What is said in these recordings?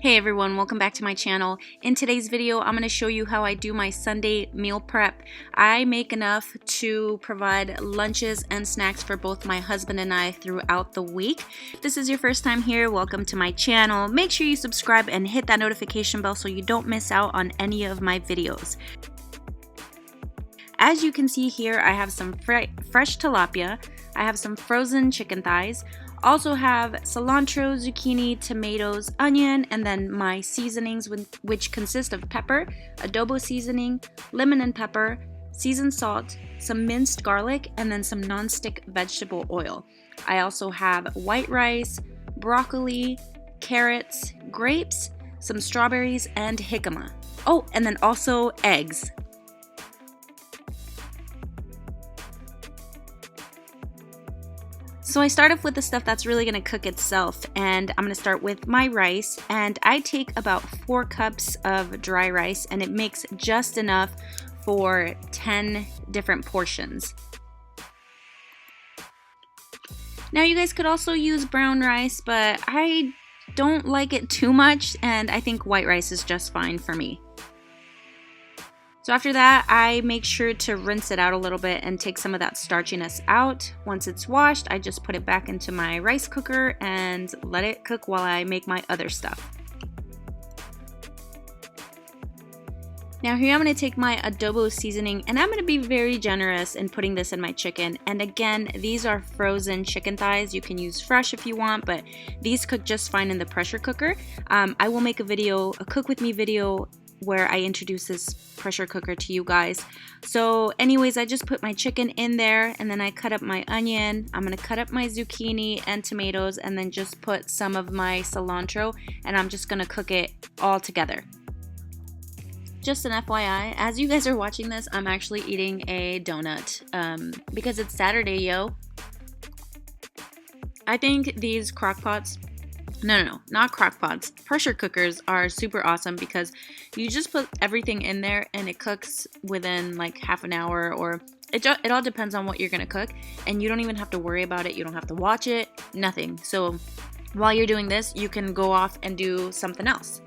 Hey everyone, welcome back to my channel. In today's video, I'm going to show you how I do my Sunday meal prep. I make enough to provide lunches and snacks for both my husband and I throughout the week. If this is your first time here, welcome to my channel. Make sure you subscribe and hit that notification bell so you don't miss out on any of my videos. As you can see here, I have some fresh tilapia. I have some frozen chicken thighs. Also have cilantro, zucchini, tomatoes, onion, and then my seasonings, which consist of pepper, adobo seasoning, lemon and pepper, seasoned salt, some minced garlic, and then some non-stick vegetable oil. I also have white rice, broccoli, carrots, grapes, some strawberries, and jicama. Oh, and then also eggs. So I start off with the stuff that's really going to cook itself, and I'm going to start with my rice, and I take about 4 cups of dry rice, and it makes just enough for 10 different portions. Now you guys could also use brown rice, but I don't like it too much, and I think white rice is just fine for me. So after that, I make sure to rinse it out a little bit and take some of that starchiness out. Once it's washed, I just put it back into my rice cooker and let it cook while I make my other stuff. Now here I'm going to take my adobo seasoning, and I'm going to be very generous in putting this in my chicken. And again, these are frozen chicken thighs. You can use fresh if you want, but these cook just fine in the pressure cooker. I will make a cook with me video where I introduce this pressure cooker to you guys. So anyways, I just put my chicken in there, and then I cut up my onion. I'm gonna cut up my zucchini and tomatoes, and then just put some of my cilantro, and I'm just gonna cook it all together. Just an FYI, as you guys are watching this, I'm actually eating a donut because it's Saturday, yo. I think these crockpots, no, not crockpots. Pressure cookers are super awesome because you just put everything in there and it cooks within like half an hour, or it all depends on what you're gonna cook, and you don't even have to worry about it. You don't have to watch it, nothing. So while you're doing this, you can go off and do something else.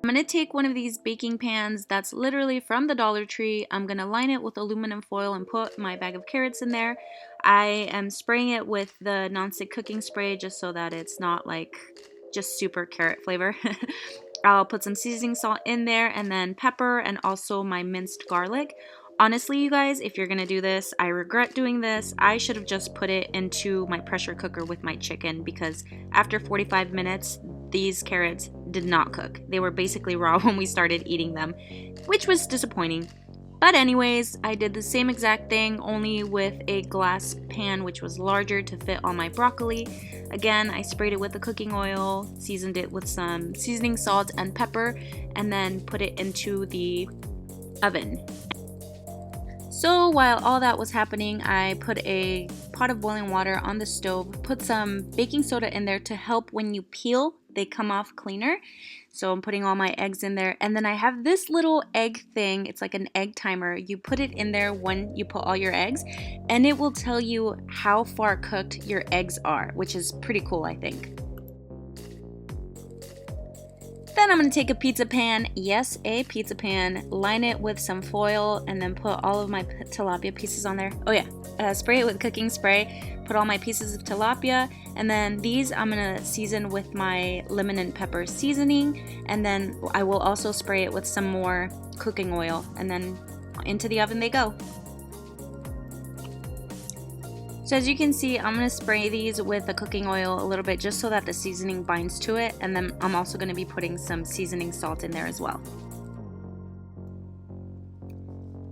I'm going to take one of these baking pans that's literally from the Dollar Tree. I'm going to line it with aluminum foil and put my bag of carrots in there. I am spraying it with the nonstick cooking spray just so that it's not like just super carrot flavor. I'll put some seasoning salt in there, and then pepper, and also my minced garlic. Honestly, you guys, if you're going to do this, I regret doing this. I should have just put it into my pressure cooker with my chicken, because after 45 minutes, these carrots did not cook. They were basically raw when we started eating them, which was disappointing. But anyways, I did the same exact thing, only with a glass pan, which was larger to fit all my broccoli. Again, I sprayed it with the cooking oil, seasoned it with some seasoning salt and pepper, and then put it into the oven. So while all that was happening, I put a pot of boiling water on the stove, put some baking soda in there to help when you peel, they come off cleaner. So I'm putting all my eggs in there, and then I have this little egg thing. It's like an egg timer. You put it in there when you put all your eggs, and it will tell you how far cooked your eggs are, which is pretty cool, I think. Then I'm going to take a pizza pan, yes, a pizza pan, line it with some foil, and then put all of my tilapia pieces on there. Oh yeah, spray it with cooking spray, put all my pieces of tilapia, and then these I'm going to season with my lemon and pepper seasoning, and then I will also spray it with some more cooking oil, and then into the oven they go. So as you can see, I'm going to spray these with the cooking oil a little bit just so that the seasoning binds to it, and then I'm also going to be putting some seasoning salt in there as well.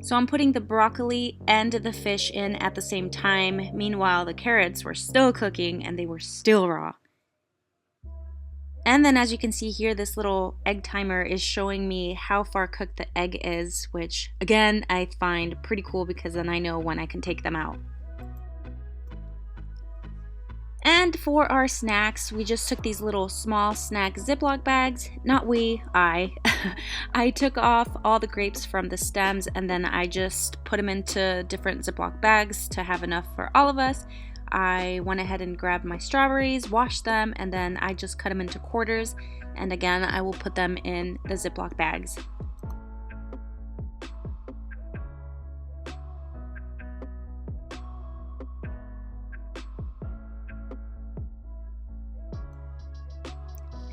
So I'm putting the broccoli and the fish in at the same time. Meanwhile, the carrots were still cooking and they were still raw. And then as you can see here, this little egg timer is showing me how far cooked the egg is, which again, I find pretty cool because then I know when I can take them out. And for our snacks, we just took these little small snack Ziploc bags. Not we, I. I took off all the grapes from the stems and then I just put them into different Ziploc bags to have enough for all of us. I went ahead and grabbed my strawberries, washed them, and then I just cut them into quarters. And again, I will put them in the Ziploc bags.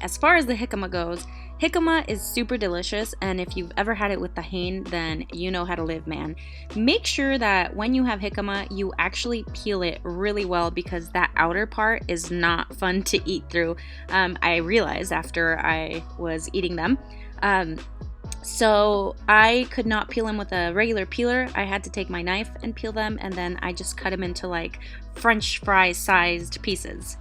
As far as the jicama goes, jicama is super delicious, and if you've ever had it with tahine, then you know how to live, man. Make sure that when you have jicama, you actually peel it really well because that outer part is not fun to eat through. I realized after I was eating them. So I could not peel them with a regular peeler. I had to take my knife and peel them, and then I just cut them into like French fry sized pieces.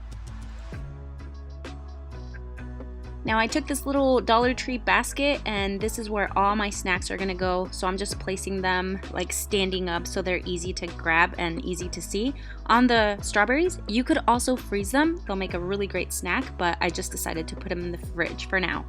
Now I took this little Dollar Tree basket and this is where all my snacks are gonna go. So I'm just placing them like standing up so they're easy to grab and easy to see. On the strawberries, you could also freeze them. They'll make a really great snack, but I just decided to put them in the fridge for now.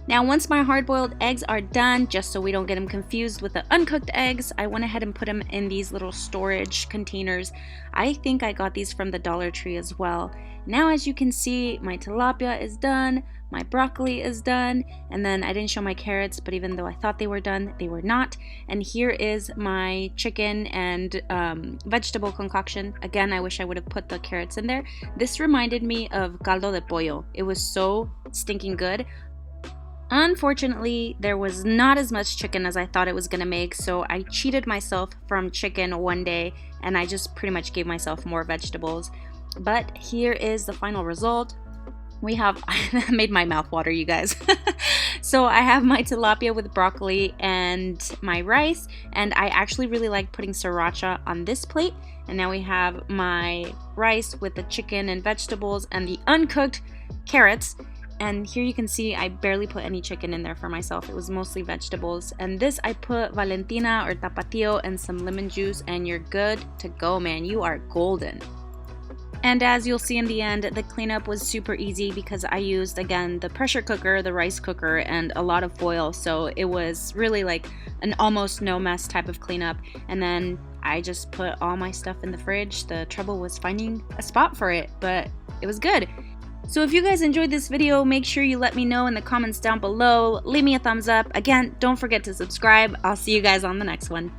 Now once my hard-boiled eggs are done, just so we don't get them confused with the uncooked eggs, I went ahead and put them in these little storage containers. I think I got these from the Dollar Tree as well. Now as you can see, my tilapia is done, my broccoli is done, and then I didn't show my carrots, but even though I thought they were done, they were not. And here is my chicken and vegetable concoction. Again, I wish I would have put the carrots in there. This reminded me of caldo de pollo. It was so stinking good. Unfortunately, there was not as much chicken as I thought it was gonna make, so I cheated myself from chicken one day and I just pretty much gave myself more vegetables. But here is the final result. We have, made my mouth water, you guys. So I have my tilapia with broccoli and my rice, and I actually really like putting sriracha on this plate. And now we have my rice with the chicken and vegetables and the uncooked carrots. And here you can see I barely put any chicken in there for myself. It was mostly vegetables. And this I put Valentina or Tapatio and some lemon juice and you're good to go, man. You are golden. And as you'll see in the end, the cleanup was super easy because I used, again, the pressure cooker, the rice cooker, and a lot of foil. So it was really like an almost no mess type of cleanup. And then I just put all my stuff in the fridge. The trouble was finding a spot for it, but it was good. So if you guys enjoyed this video, make sure you let me know in the comments down below. Leave me a thumbs up. Again, don't forget to subscribe. I'll see you guys on the next one.